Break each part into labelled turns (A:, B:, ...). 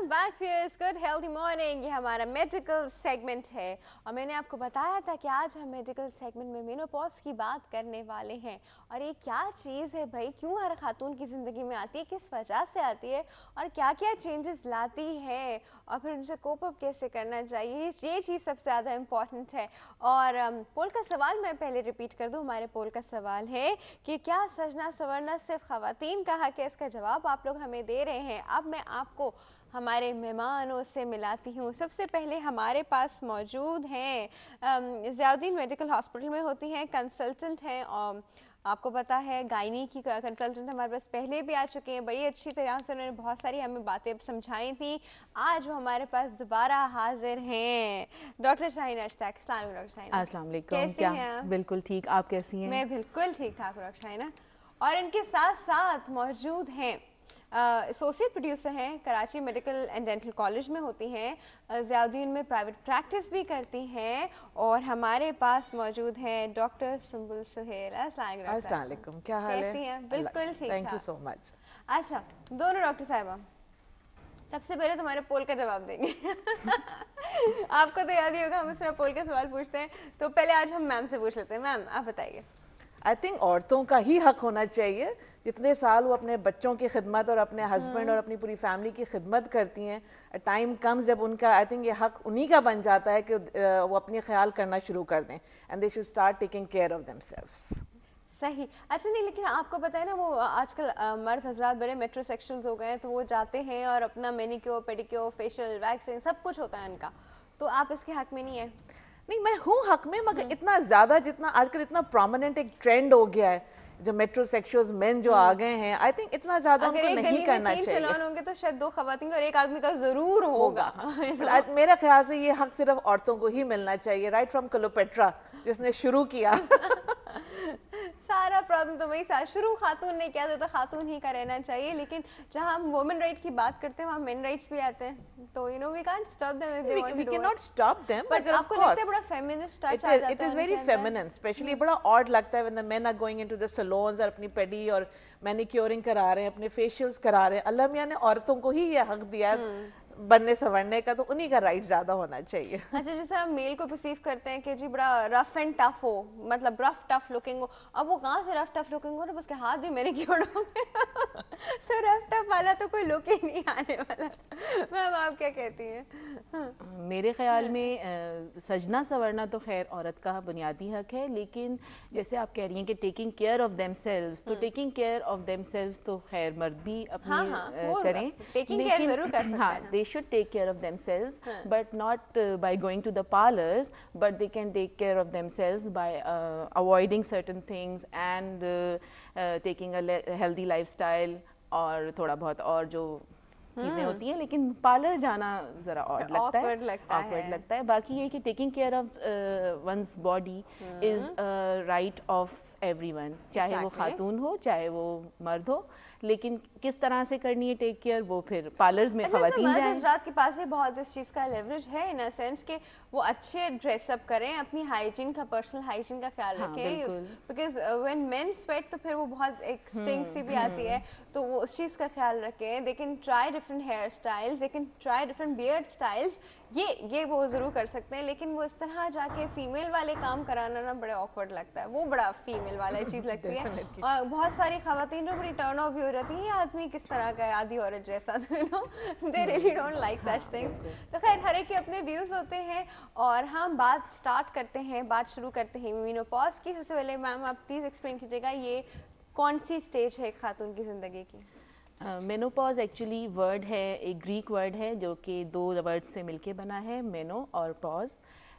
A: Welcome back viewers, good healthy morning. ये हमारा medical segment है और मैंने आपको बताया था कि आज हम मेडिकल सेगमेंट में मेनोपॉज की बात करने वाले हैं। और ये क्या चीज़ है भाई, क्यों हर खातून की ज़िंदगी में आती है, किस वजह से आती है और क्या क्या चेंजेस लाती है और फिर उनसे कोप अप कैसे करना चाहिए, ये चीज़ सबसे ज़्यादा इम्पॉर्टेंट है। और पोल का सवाल मैं पहले रिपीट कर दूँ। हमारे पोल का सवाल है कि क्या सजना संवरना सिर्फ ख़वातीन का हक है? इसका जवाब आप लोग हमें दे रहे हैं। अब मैं आपको हमारे मेहमानों से मिलाती हूँ। सबसे पहले हमारे पास मौजूद हैं ज़ियाउद्दीन मेडिकल हॉस्पिटल में होती हैं, कंसल्टेंट हैं और आपको पता है गायनी की कंसल्टेंट हमारे पास पहले भी आ चुके हैं। बड़ी अच्छी तरह से उन्होंने बहुत सारी हमें बातें समझाई थी। आज वो हमारे पास दोबारा हाजिर हैं, डॉक्टर शाहीन अशताक। अस्सलाम वालेकुम डॉक्टर शाहीन।
B: अस्सलाम वालेकुम।
A: कैसी हैं आप?
B: बिल्कुल ठीक, आप कैसी हैं?
A: मैं बिल्कुल ठीक ठाक डॉक्टर शाहीन। और इनके साथ साथ मौजूद हैं एसोसिएट प्रोड्यूसर हैं, Karachi medical and dental college में होती हैं, ज़ियाउद्दीन में प्राइवेट प्रैक्टिस भी करती हैं और हमारे पास मौजूद हैं डॉक्टर सुंबुल सुहेल।
C: अस्सलाम वालेकुम, क्या हाल है?
A: कैसी हैं? बिल्कुल ठीक।
C: Thank you so much.
A: अच्छा, दोनों डॉक्टर साहिबा सबसे पहले तुम्हारे पोल का जवाब देंगे। आपको तो याद ही होगा हम इस तरह पोल का सवाल पूछते हैं, तो पहले आज हम मैम से पूछ लेते हैं। मैम आप बताइए।
C: आई थिंक औरतों का ही हक होना चाहिए, जितने साल वो अपने बच्चों की खिदमत और अपने हस्बैंड और अपनी पूरी फैमिली की खिदमत करती हैं, टाइम कम्स जब उनका आई थिंक ये हक उन्हीं का बन जाता है कि वो अपनी ख्याल करना शुरू कर दें and they should start taking care of themselves.
A: सही। अच्छा नहीं, लेकिन आपको पता है ना वो आजकल मर्द हजरात बड़े मेट्रोसेक्सुअल्स हो गए हैं, तो वो जाते हैं और अपना मैनिक्योर पेडिक्योर फेशियल वैक्सिंग सब कुछ होता है उनका, तो आप इसके हक में नहीं है?
C: नहीं, मैं हूँ हक में, मगर इतना ज़्यादा जितना आजकल इतना प्रोमिनेंट एक ट्रेंड हो गया है, जो मेट्रोसेक्सुअल्स मेन जो आ गए हैं, आई थिंक इतना ज़्यादा उनको नहीं करना चाहिए।
A: सैलून होंगे तो शायद 2 खवातीन और 1 आदमी का ज़रूर होगा।
C: मेरे ख्याल से ये हक सिर्फ औरतों को ही मिलना चाहिए, राइट फ्रॉम क्लियोपेट्रा जिसने शुरू किया।
A: सारा प्रॉब्लम तो वही शुरू खातून ने किया तो खातून ही का रहना चाहिए, लेकिन जहाँ हम वुमेन राइट की बात करते हैं वहाँ मेन राइट्स भी आते हैं, तो you know we can't stop them if they want to do it.
C: We can not stop them, but
A: आपको लगता है बड़ा फेमिनिस्ट टच आ जाता है?
C: It is very feminine, especially बड़ा ऑड लगता है when the men are going into the salons और अपनी पेडी और मैनिक्योरिंग करा रहे हैं, अपने फेशियल्स करा रहे हैं। अल्लाह मियां ने औरतों को ही ये हक दिया है बनने संवरने का, तो उन्हीं का राइट ज्यादा होना चाहिए।
A: अच्छा, जिस तरह मेल को परसीव करते हैं कि जी बड़ा रफ एंड टफ हो, मतलब रफ टफ लुकिंग हो, अब वो कहाँ से रफ टफ लुकिंग हो ना, उसके हाथ भी मेरे क्यों होंगे। तो रफ टफ वाला तो कोई लुक ही नहीं आने वाला। मैम आप क्या कहती हैं?
B: मेरे ख्याल में सजना संवरना तो खैर औरत का बुनियादी हक है, लेकिन जैसे आप कह रही हैं कि टेकिंग केयर ऑफ देमसेल्व्स, तो टेकिंग केयर ऑफ देमसेल्व्स तो खैर मर्द भी अपनी करें,
A: टेकिंग केयर जरूर कर सकते हैं।
B: they should take care of themselves, but not by going to the parlors, but they can take care of themselves by avoiding certain things and taking a healthy lifestyle और थोड़ा बहुत और जो चीज़ें होती हैं, लेकिन पार्लर जाना ज़रा ऑड लगता है। बाकी ये कि taking care of one's body is right of everyone, चाहे वो खातून हो चाहे वो मर्द हो, लेकिन किस तरह से करनी है टेक केयर वो फिर पार्लर्स में खवातीन जाएं।
A: हज़रात के पास ही बहुत इस चीज़ का लेवरेज है इन अ सेंस कि वो अच्छे ड्रेसअप करें, अपनी हाइजीन का, पर्सनल हाइजीन का ख्याल रखें, बिकॉज व्हेन मेन स्वेट तो फिर वो बहुत एक स्टिंग सी भी आती है, तो वो उस चीज़ का ख्याल रखें। They can try different hair styles, they can try different beard styles, ये वो ज़रूर कर सकते हैं, लेकिन वो इस तरह जाके फीमेल वाले काम कराना ना बड़े ऑकवर्ड लगता है, वो बड़ा फीमेल वाला चीज़ लगती है। और बहुत सारी खवातीन जो बड़ी टर्न ऑफ भी हो जाती है, ये आदमी किस तरह का है, आधी औरत जैसा, you know they really don't like such things. तो खैर हर एक के अपने व्यूज़ होते हैं और हम बात शुरू करते हैं मेनोपॉज की। सबसे पहले मैम आप प्लीज़ एक्सप्लेन कीजिएगा ये कौन सी स्टेज है एक खातून की ज़िंदगी की?
B: मेनोपॉज एक्चुअली वर्ड है, एक ग्रीक वर्ड है जो कि 2 वर्ड से मिलके बना है, मेनो और पॉज।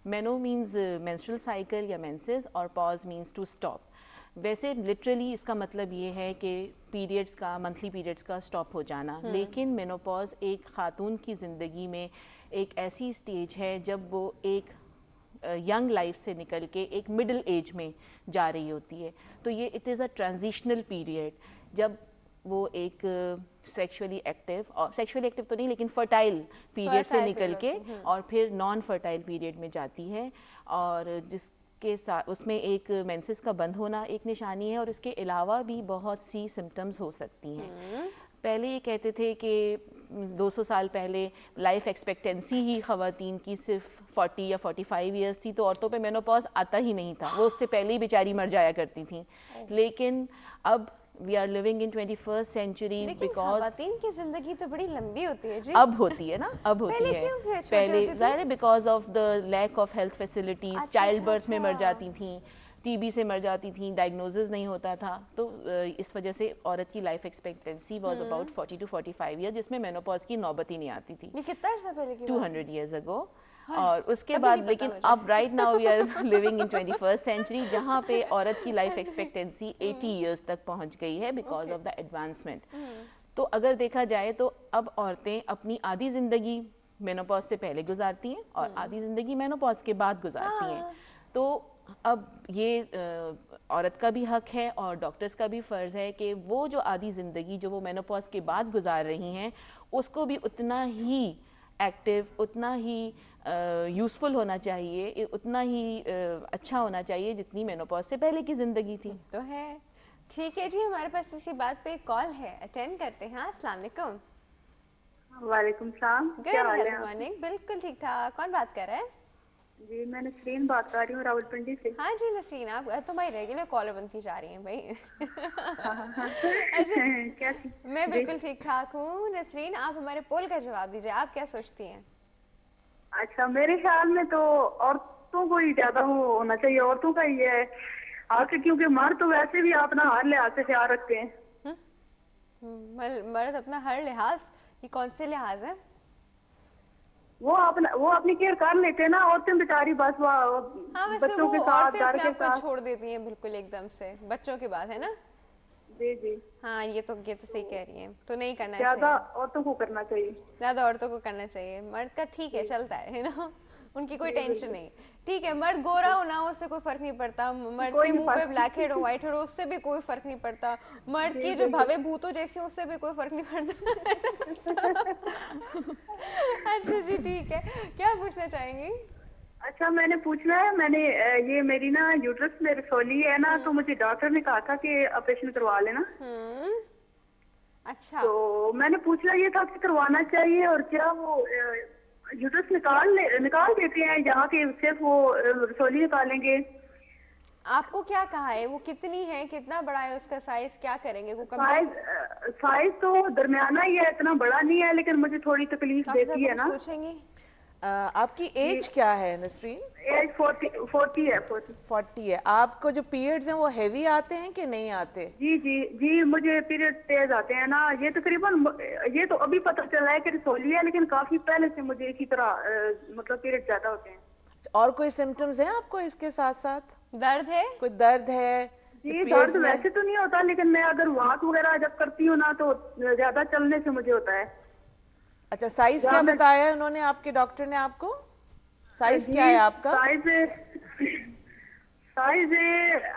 B: मेनो मीन्स मेंस्ट्रुअल साइकिल या मेंसेस और पॉज मीन्स टू स्टॉप। वैसे लिटरली इसका मतलब ये है कि पीरियड्स का, मंथली पीरियड्स का स्टॉप हो जाना, लेकिन मेनोपॉज एक खातून की ज़िंदगी में एक ऐसी स्टेज है जब वो एक यंग लाइफ से निकल के एक मिडिल एज में जा रही होती है। तो ये it is a transitional period जब वो एक सेक्सुअली एक्टिव तो नहीं लेकिन फर्टाइल पीरियड से निकल के और फिर नॉन फर्टाइल पीरियड में जाती है, और जिसके साथ उसमें एक मेंसेस का बंद होना एक निशानी है, और इसके अलावा भी बहुत सी सिम्टम्स हो सकती हैं। पहले ये कहते थे कि 200 साल पहले लाइफ एक्सपेक्टेंसी ही ख़वातीन की सिर्फ 40 या 45 ईयर्स थी, तो औरतों पे मेनोपॉज आता ही नहीं था, वो उससे पहले ही बेचारी मर जाया करती थी। लेकिन अब we are living in 21st century because
A: ख़वातीन की ज़िंदगी तो बड़ी लंबी होती है जी।
B: अब होती है ना, अब होती है। पहले ज़ाहिर है because of the lack of health facilities, child birth में मर जाती थी, टीबी से मर जाती थी, डायग्नोसिस नहीं होता था, तो इस वजह से औरत की life expectancy was about 40 to 45 year, जिसमें मेनोपॉज की नौबत ही नहीं आती थी।
A: ये कितना अर्सा पहले की
B: 200 ईयर्स अगो। और उसके बाद लेकिन अब right now we are living in 21st century, जहाँ पे औरत की लाइफ एक्सपेक्टेंसी 80 ईयर्स तक पहुँच गई है बिकॉज ऑफ द एडवांसमेंट। तो अगर देखा जाए तो अब औरतें अपनी आधी ज़िंदगी मेनोपॉज से पहले गुजारती हैं और आधी ज़िंदगी मेनोपॉज के बाद गुजारती हैं। तो अब ये औरत का भी हक है और डॉक्टर्स का भी फ़र्ज़ है कि वो जो आधी ज़िंदगी जो वो मेनोपॉज के बाद गुजार रही हैं उसको भी उतना ही एक्टिव, उतना ही यूज़फुल होना चाहिए, उतना ही अच्छा होना चाहिए जितनी मेनोपॉज से पहले की ज़िंदगी थी।
A: तो है। ठीक है जी, हमारे पास इसी बात पे एक कॉल है, अटेंड करते हैं। अस्सलाम वालेकुम।
D: वालेकुम सलाम, क्या हाल है?
A: मॉर्निंग, बिल्कुल ठीक ठाक। कौन बात कर रहा है?
D: जी मैं नसरीन बात कर रही हूँ रावलपिंडी से।
A: हाँ जी नसरीन, आप तो भाई रेगुलर कॉलर बनती जा रही हैं भाई।
D: कैसी?
A: मैं बिल्कुल ठीक ठाक हूँ। नसरीन, आप हमारे पोल का जवाब दीजिए, आप क्या सोचती हैं?
D: अच्छा, मेरे ख्याल में तो औरतों को ही ज्यादा वो होना चाहिए, औरतों का ही है आके, क्योंकि मर्द तो वैसे भी अपना हर लिहाज से ख्याल रखते हैं।
A: मर्द अपना हर लिहाज, ये कौन से लिहाज है?
D: वो अपनी केयर कर लेते हैं ना, औरतें बेचारी बस बच्चों के साथ, घर के साथ
A: छोड़ देती हैं बिल्कुल एकदम से। बच्चों की बात है ना?
D: जी जी
A: हाँ, ये तो सही कह रही हैं। तो नहीं करना
D: चाहिए,
A: ज्यादा
D: औरतों को करना चाहिए,
A: ज्यादा औरतों को करना चाहिए। मर्द का ठीक है, चलता है ना, उनकी कोई टेंशन नहीं। ठीक है, मर्द गोरा हो ना हो उससे कोई फर्क नहीं पड़ता, मर्द के मुंह पे ब्लैक हेड हो व्हाइट हेड हो उससे भी कोई फर्क नहीं पड़ता, मर्द की जो भवे भूतों जैसी हो उससे भी कोई फर्क नहीं पड़ता। अच्छा जी, ठीक है, क्या पूछना चाहेंगी?
D: अच्छा, मैंने पूछना है, ये मेरी ना यूट्रस में रसोली है ना, तो मुझे डॉक्टर ने कहा था कि ऑपरेशन करवा लेना।
A: अच्छा,
D: तो मैंने पूछना ये था कि करवाना चाहिए, और क्या वो यूट्रस निकाल देते हैं यहाँ के, सिर्फ वो रसोली निकालेंगे?
A: आपको क्या कहा है, वो कितनी है, कितना बड़ा है उसका साइज, क्या करेंगे वो?
D: साइज तो दरमियाना ही है, इतना बड़ा नहीं है, लेकिन मुझे थोड़ी तकलीफ देती है ना।
A: पूछेंगे
C: आपकी एज क्या है नसरीन?
D: एज 40 है।
C: 40 है। आपको जो पीरियड्स हैं वो हैवी आते हैं कि नहीं आते?
D: जी जी जी, मुझे पीरियड तेज आते हैं ना, ये तकरीबन, ये तो अभी पता चला है कि रसोली है, लेकिन काफी पहले से मुझे इसी तरह मतलब पीरियड ज्यादा होते हैं।
C: और कोई सिम्टम्स हैं आपको इसके साथ साथ?
A: दर्द है?
C: कोई दर्द है?
D: जी, दर्द वैसे तो नहीं होता, लेकिन मैं अगर वॉक वगैरह जब करती हूँ ना तो ज्यादा चलने से मुझे होता है।
C: अच्छा, साइज क्या बताया है उन्होंने, आपके डॉक्टर ने आपको? साइज क्या है आपका?
D: साइज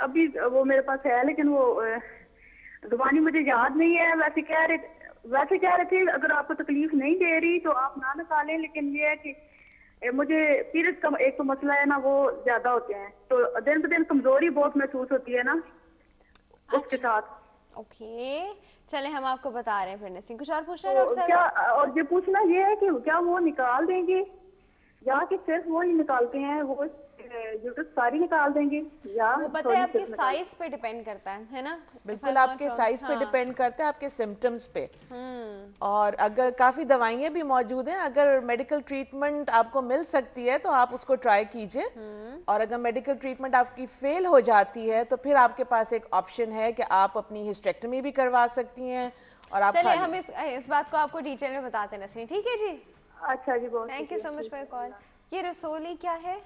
D: अभी वो मेरे पास है, लेकिन वो जुबानी मुझे याद नहीं है। वैसे कह रहे थे अगर आपको तकलीफ नहीं दे रही तो आप ना निकालें, लेकिन ये है कि मुझे पीरियड का एक तो मसला है ना, वो ज्यादा होते हैं, तो दिन ब दिन कमजोरी बहुत महसूस होती है ना उसके साथ।
A: ओके, चले हम आपको बता रहे हैं फिर नसीम। कुछ और पूछना है डॉक्टर साहब?
D: क्या, और ये पूछना ये है कि क्या वो निकाल देंगे या कि सिर्फ वो ही निकालते हैं, वो यूट्रस सारी निकाल देंगे, या
A: वो पता है आपके साइज पे डिपेंड करता है ना?
C: बिल्कुल, आपके साइज पे डिपेंड करता है, आपके सिम्टम्स पे। और अगर काफ़ी दवाइयाँ भी मौजूद हैं, अगर मेडिकल ट्रीटमेंट आपको मिल सकती है तो आप उसको ट्राई कीजिए, और अगर मेडिकल ट्रीटमेंट आपकी फेल हो जाती है तो फिर आपके पास एक ऑप्शन है कि आप अपनी हिस्टेक्टमी भी करवा सकती हैं। और आप
A: चलिए हम इस बात को आपको डिटेल में बताते हैं नसरीन, ठीक है जी?
D: अच्छा जी, बहुत
A: thank you so much for call. ये रसोली क्या है?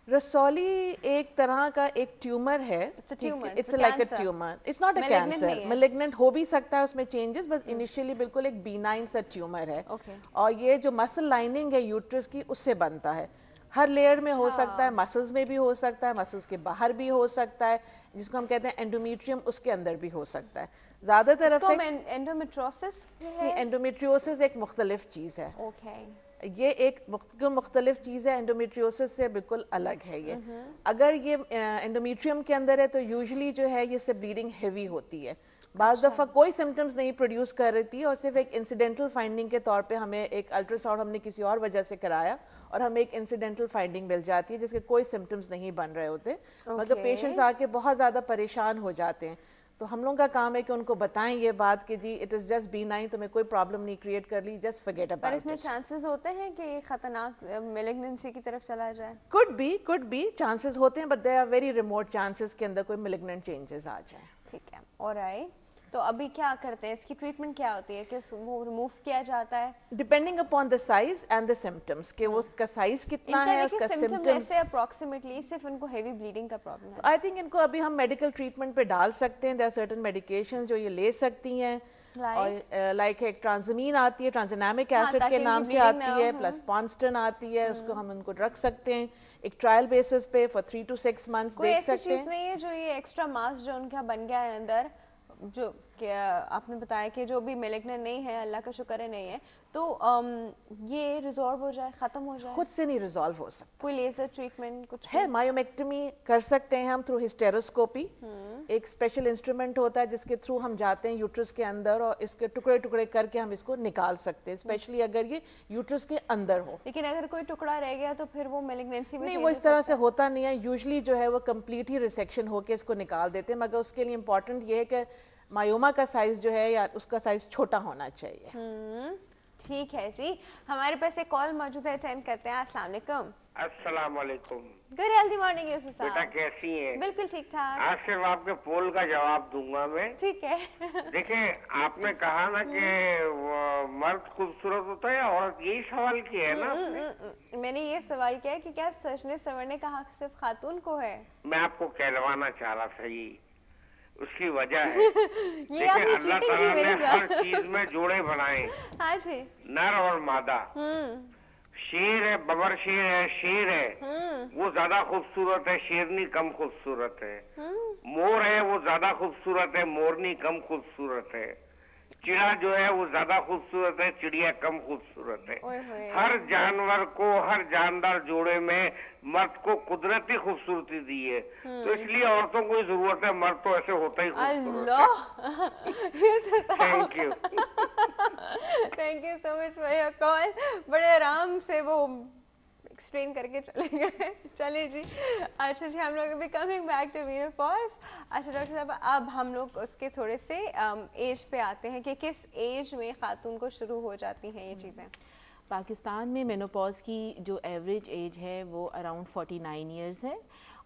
C: रसौली एक तरह का एक ट्यूमर है। It's like a tumour, it's not a cancer. Malignant हो भी सकता है उसमें चेंजेस, बस इनिशियली बिल्कुल एक बीनाइन सा ट्यूमर है। और ये जो मसल लाइनिंग है यूट्रस की उससे बनता है। हर लेयर में हो सकता है, मसल्स में भी हो सकता है, मसल्स के बाहर भी हो सकता है, जिसको हम कहते हैं एंडोमेट्रियम, उसके अंदर भी हो सकता है। ज़्यादातर
A: एंडोमेट्रोसिस,
C: एंडोमेट्रियोसिस एक मुख्तलिफ चीज़ है। ये एक मुख्तलिफ चीज़ है, एंडोमेट्रियोसिस से बिल्कुल अलग है ये। अगर ये एंडोमेट्रियम के अंदर है तो यूजुअली जो है ये से ब्लीडिंग हेवी होती है, बाज़ दफ़ा कोई सिम्टम्स नहीं प्रोड्यूस कर रही थी और सिर्फ एक इंसिडेंटल फाइंडिंग के तौर पे हमें एक अल्ट्रासाउंड हमने किसी और वजह से कराया और हमें एक इंसिडेंटल फाइंडिंग मिल जाती है जिसके कोई सिम्टम्स नहीं बन रहे होते, मगर पेशेंट्स आके बहुत ज़्यादा परेशान हो जाते हैं। तो हम लोगों का काम है कि उनको बताएं ये बात कि जी इट इज़ जस्ट B9, तुम्हें कोई प्रॉब्लम नहीं क्रिएट कर ली, जस्ट फॉरगेट
A: पर
C: अबाउट
A: इसमें
C: इट।
A: चांसेस होते हैं कि ये खतरनाक मेलिग्नेंसी की तरफ चला जाए?
C: कुड बी चांसेस होते हैं, but there are very remote chances के अंदर कोई मेलिग्नेंट चेंजेस आ जाएं।
A: ठीक है, ऑलराइट। तो अभी क्या करते हैं, इसकी ट्रीटमेंट क्या होती है, कि वो रिमूव किया जाता है?
C: Depending upon the size and the symptoms, कि वो उसका साइज कितना है, उसका
A: सिम्टम्स
C: सिम्टम्स।
A: ऐसे अप्रोक्सीमेटली, सिर्फ उनको हेवी ब्लीडिंग का प्रॉब्लम है?
C: आई थिंक इनको अभी हम मेडिकल ट्रीटमेंट पे डाल सकते हैं। देयर आर सर्टेन मेडिकेशंस जो ये ले सकती हैं, और लाइक एक ट्रांसमीन आती है, ट्रांसनामिक एसिड के नाम से आती है, प्लस पॉन्स्टन आती है, उसको हम उनको रख सकते हैं एक ट्रायल बेसिस पे फॉर 3 to 6 months देख सकते हैं।
A: कोई ऐसी चीज नहीं है जो ये एक्स्ट्रा मास जो उनका बन गया है अंदर, जो क्या आपने बताया कि जो भी मेलिग्नेंट नहीं है, अल्लाह का शुक्र है नहीं है, तो ये रिजॉल्व हो जाए, खत्म हो जाए?
C: खुद से नहीं रिजॉल्व हो सकता।
A: कोई लेजर ट्रीटमेंट कुछ
C: है, मायोमेक्टमी कर सकते हैं हम थ्रू हिस्टेरोस्कोपी। एक स्पेशल इंस्ट्रूमेंट होता है जिसके थ्रू हम जाते हैं यूट्रस के अंदर और इसके टुकड़े टुकड़े करके हम इसको निकाल सकते हैं, स्पेशली अगर ये यूट्रस के अंदर हो।
A: लेकिन अगर कोई टुकड़ा रह गया तो फिर वो मेलिग्नेंसी में
C: नहीं, वो इस तरह से होता नहीं है। यूजुअली जो है वो कंप्लीट ही रिसेक्शन होके इसको निकाल देते हैं, मगर उसके लिए इम्पोर्टेंट ये है कि मायोमा का साइज जो है या उसका साइज छोटा होना चाहिए।
A: ठीक है जी, हमारे पास एक कॉल मौजूद है, अटेंड करते हैं। अस्सलाम वालेकुम।
E: अस्सलाम वालेकुम।
A: गुड हेल्दी मॉर्निंग यूसुफ साहब।
E: बेटा कैसी हैं?
A: बिल्कुल ठीक ठाक।
E: आज सिर्फ आपके पोल का जवाब दूंगा मैं।
A: ठीक है।
E: देखिए, आपने कहा ना कि मर्द खूबसूरत होता है, औरत, यही सवाल किया है ना आपने?
A: मैंने ये सवाल किया है कि क्या सजने संवरने का हक सिर्फ खातून को है?
E: मैं आपको कहलवाना चाह रहा था, उसकी वजह है
A: ये आपने चीटिंग की मेरे साथ।
E: हर चीज में जोड़े बनाए,
A: हाँ जी,
E: नर और मादा। शेर है, बबर शेर है, शेर है वो ज्यादा खूबसूरत है, शेरनी कम खूबसूरत है। मोर है वो ज्यादा खूबसूरत है, मोरनी कम खूबसूरत है। चिड़ा जो है वो ज्यादा खूबसूरत है, चिड़िया कम खूबसूरत है। हर जानवर को, हर जानदार जोड़े में मर्द को कुदरती खूबसूरती दी है, तो इसलिए औरतों को जरूरत है, मर्द तो ऐसे होता ही खूबसूरत है। Thank you.
A: Thank you so much for your call. बड़े आराम से वो एक्सप्लेन करके चले गए। चलिए जी, अच्छा जी, हम लोग अभी कमिंग बैक टू मेनोपॉज। अच्छा डॉक्टर साहब, अब हम लोग उसके थोड़े से एज पे आते हैं कि किस एज में खातून को शुरू हो जाती हैं ये चीज़ें।
B: पाकिस्तान में मेनोपॉज की जो एवरेज एज है वो अराउंड 49 ईयर्स है,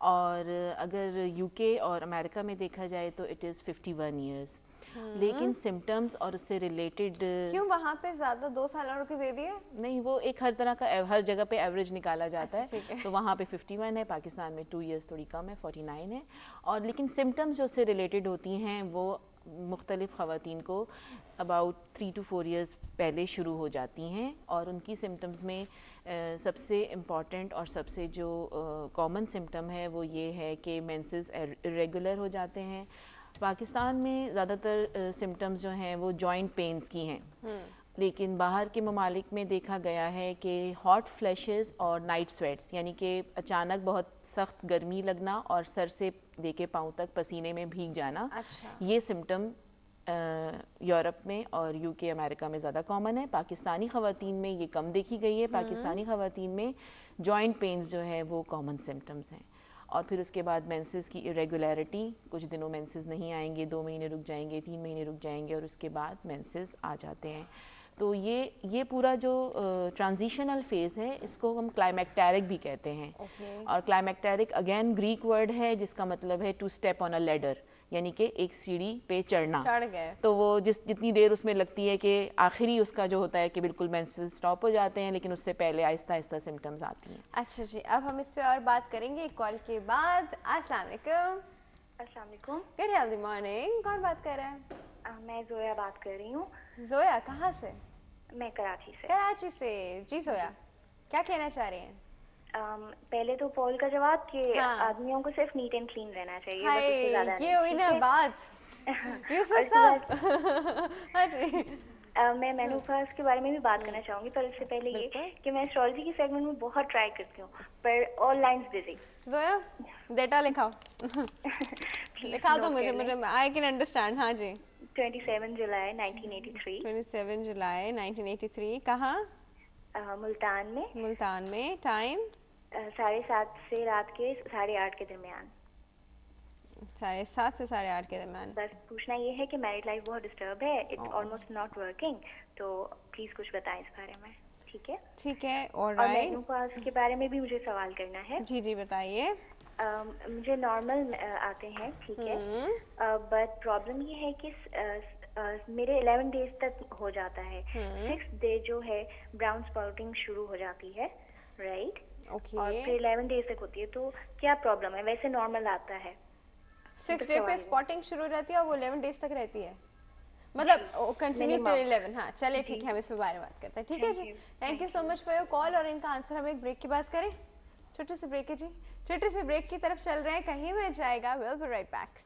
B: और अगर यूके और अमेरिका में देखा जाए तो इट इज़ 51 ईयर्स। लेकिन सिम्टम्स और उससे रिलेटेड
A: क्यों वहाँ पे ज़्यादा 2 साल और दे दिए?
B: नहीं, वो एक हर तरह का हर जगह पे एवरेज निकाला जाता
A: अच्छा,
B: है, तो वहाँ पे 51 है, पाकिस्तान में 2 इयर्स थोड़ी कम है, 49 है। और लेकिन सिम्टम्स जो उससे रिलेटेड होती हैं वो मुख्तलिफ ख़वातीन को अबाउट 3 to 4 इयर्स पहले शुरू हो जाती हैं, और उनकी सिम्टम्स में सबसे इम्पॉर्टेंट और सबसे जो कॉमन सिम्टम है वो ये है कि मेंसेस इरेगुलर हो जाते हैं। पाकिस्तान में ज़्यादातर सिम्टम्स जो हैं वो जॉइंट पेन्स की हैं, लेकिन बाहर के ममालिक में देखा गया है कि हॉट फ्लैशेस और नाइट स्वेट्स, यानी कि अचानक बहुत सख्त गर्मी लगना और सर से लेके पाँव तक पसीने में भीग जाना।
A: अच्छा।
B: ये सिम्टम यूरोप में और यूके अमेरिका में ज़्यादा कॉमन है। पाकिस्तानी ख़वातीन में ये कम देखी गई है। पाकिस्तानी ख़वातीन में जॉइंट पेन्स जो है वो कॉमन सिम्टम्स हैं। और फिर उसके बाद मेंसेस की इरेगुलरिटी, कुछ दिनों मेंसेस नहीं आएंगे, 2 महीने रुक जाएंगे, 3 महीने रुक जाएंगे, और उसके बाद मेंसेस आ जाते हैं। तो ये पूरा जो ट्रांजिशनल फेज़ है इसको हम क्लाइमेक्टेरिक भी कहते हैं। और क्लाइमेक्टेरिक अगेन ग्रीक वर्ड है जिसका मतलब है to step on a ladder, यानी कि एक सीढ़ी पे चढ़ना।
A: चढ़ गए
B: तो वो जितनी देर उसमें लगती है कि आखिरी उसका जो होता है कि बिल्कुल मेंसेस स्टॉप हो जाते हैं, लेकिन उससे पहले आहिस्ता आहिस्ता सिम्टम्स आती हैं।
A: अच्छा जी, अब हम इस पे और बात करेंगे एक कॉल के बाद। अस्सलाम वालेकुम।
F: अस्सलाम वालेकुम।
A: Good healthy morning. कौन बात कर रहा है?
F: मैं जोया बात कर रही हूँ।
A: जोया, कहाँ से?
F: मैं कराची से।
A: कराची से। जी जोया, क्या कहना चाह रहे हैं?
F: पहले तो पॉल का जवाब कि
A: हाँ।
F: आदमियों को सिर्फ नीट एंड क्लीन रहना चाहिए,
A: हाय,
F: बस उससे ज़्यादा
A: ये हुई ना बात। यूसुफ साहब। हाँ जी।
F: मैं मेनोपॉज के बारे में भी बात करना चाहूँगी, पर उससे पहले ये कि मैं एस्ट्रोलॉजी की सेगमेंट में बहुत ट्राई करती हूँ, पर all lines busy.
A: Zoya, data लिखाओ। लिखा दो मुझे, आई कैन अंडरस्टैंड। हाँ जी।
F: 27 जुलाई 1983
A: 27 जुलाई 1983 कहाँ?
F: मुल्तान में
A: मुल्तान में। टाइम?
F: 7:30 से रात के 8:30 के दरमियान।
A: 7:30 से 8:30 के दरमियान।
F: बस पूछना ये है कि मैरिड लाइफ बहुत डिस्टर्ब है, इट्स ऑलमोस्ट नॉट वर्किंग, तो प्लीज कुछ बताएं इस बारे में। ठीक है,
A: ठीक है।
F: और मेनोपॉज के बारे में भी मुझे सवाल करना है।
A: जी जी बताइए।
F: मुझे नॉर्मल आते हैं, ठीक है, बट प्रॉब्लम ये है कि मेरे 11 डेज तक हो जाता है, 6th डे जो है ब्राउन स्पाउटिंग शुरू हो जाती है, राइट?
A: ओके।
F: और फिर 11 डेज तक होती है, तो क्या प्रॉब्लम है? वैसे नॉर्मल आता है।
A: 6 डे पे स्पॉटिंग शुरू रहती है और वो 11 डेज तक रहती है, मतलब कंटिन्यू टिल 11। हाँ चलिए ठीक है, हम इस बारे में बात करते हैं। ठीक है जी, thank you so much for your call. और इनका आंसर हम एक ब्रेक की बात करें, छोटे से ब्रेक है जी, छोटे से ब्रेक की तरफ चल रहे हैं, कहीं में जाएगा। Will be right back.